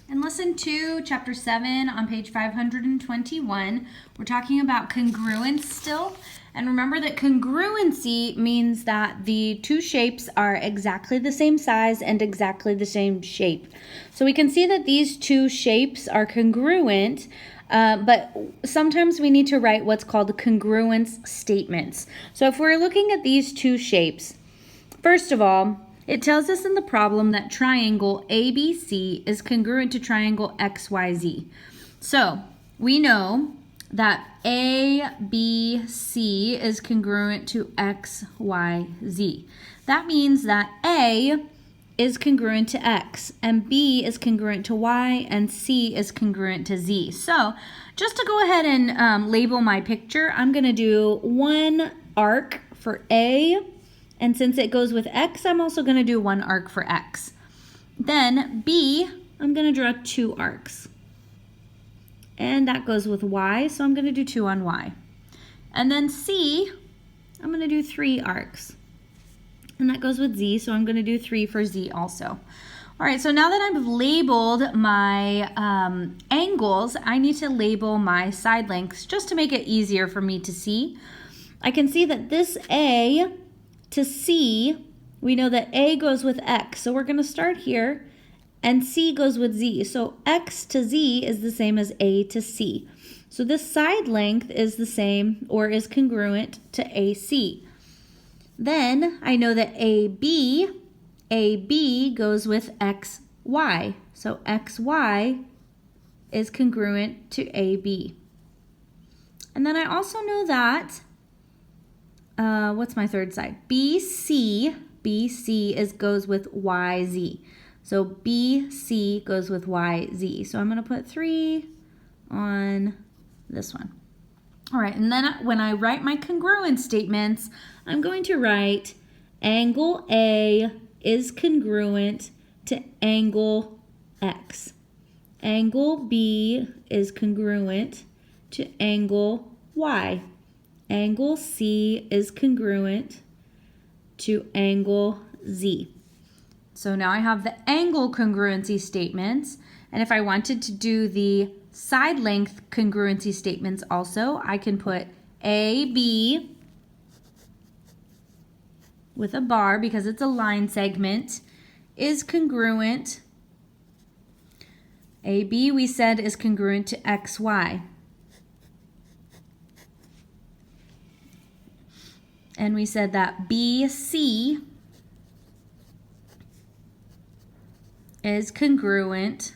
In lesson 2, chapter 7 on page 521, we're talking about congruence still. And remember that congruency means that the two shapes are exactly the same size and exactly the same shape. So we can see that these two shapes are congruent, but sometimes we need to write what's called congruence statements. So if we're looking at these two shapes, first of all, it tells us in the problem that triangle ABC is congruent to triangle XYZ. So we know that ABC is congruent to XYZ. That means that A is congruent to X, and B is congruent to Y, and C is congruent to Z. So just to go ahead and label my picture, I'm going to do one arc for A. And since it goes with X, I'm also going to do one arc for X. Then B, I'm going to draw two arcs. And that goes with Y, so I'm going to do two on Y. And then C, I'm going to do three arcs. And that goes with Z, so I'm going to do three for Z also. All right, so now that I've labeled my angles, I need to label my side lengths just to make it easier for me to see. I can see that this A to C, we know that A goes with X. So we're going to start here, and C goes with Z. So X to Z is the same as A to C. So this side length is the same or is congruent to AC. Then I know that AB goes with XY. So XY is congruent to AB. And then I also know that what's my third side? BC goes with YZ. So BC goes with YZ. So I'm going to put 3 on this one. All right, and then when I write my congruence statements, I'm going to write angle A is congruent to angle X. Angle B is congruent to angle Y. Angle C is congruent to angle Z. So now I have the angle congruency statements, and if I wanted to do the side length congruency statements also, I can put AB with a bar because it's a line segment is congruent. AB we said is congruent to XY. And we said that BC is congruent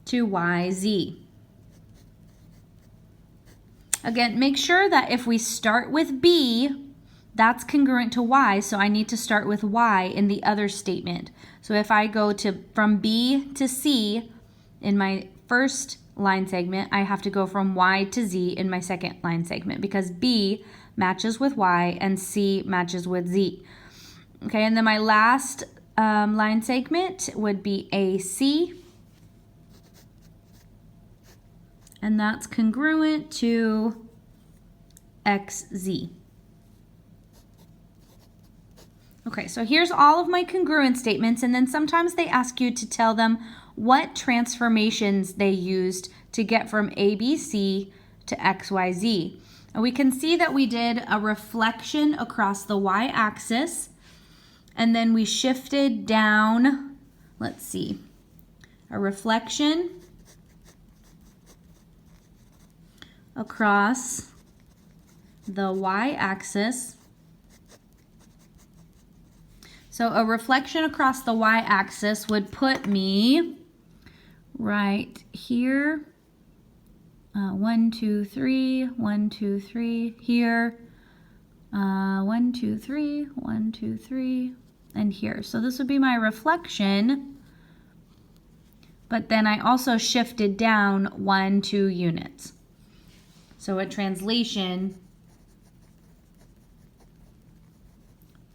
to YZ. Again, make sure that if we start with B, that's congruent to Y, so I need to start with Y in the other statement. So if I go from B to C in my first line segment, I have to go from Y to Z in my second line segment because B matches with Y and C matches with Z. Okay, and then my last line segment would be AC, and that's congruent to XZ. Okay, so here's all of my congruent statements, and then sometimes they ask you to tell them what transformations they used to get from ABC to XYZ. And we can see that we did a reflection across the y-axis, and then we shifted down, let's see, a reflection across the y-axis. So a reflection across the y-axis would put me right here. 1, 2, 3, 1, 2, 3 here. 1, 2, 3, 1, 2, 3, and here. So this would be my reflection. But then I also shifted down 1, 2 units. So a translation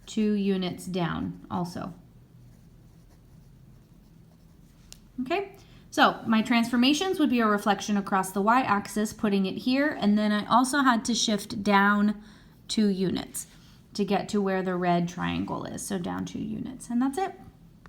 2 units down also. Okay, so my transformations would be a reflection across the y-axis, putting it here, and then I also had to shift down 2 units to get to where the red triangle is, so down 2 units, and that's it.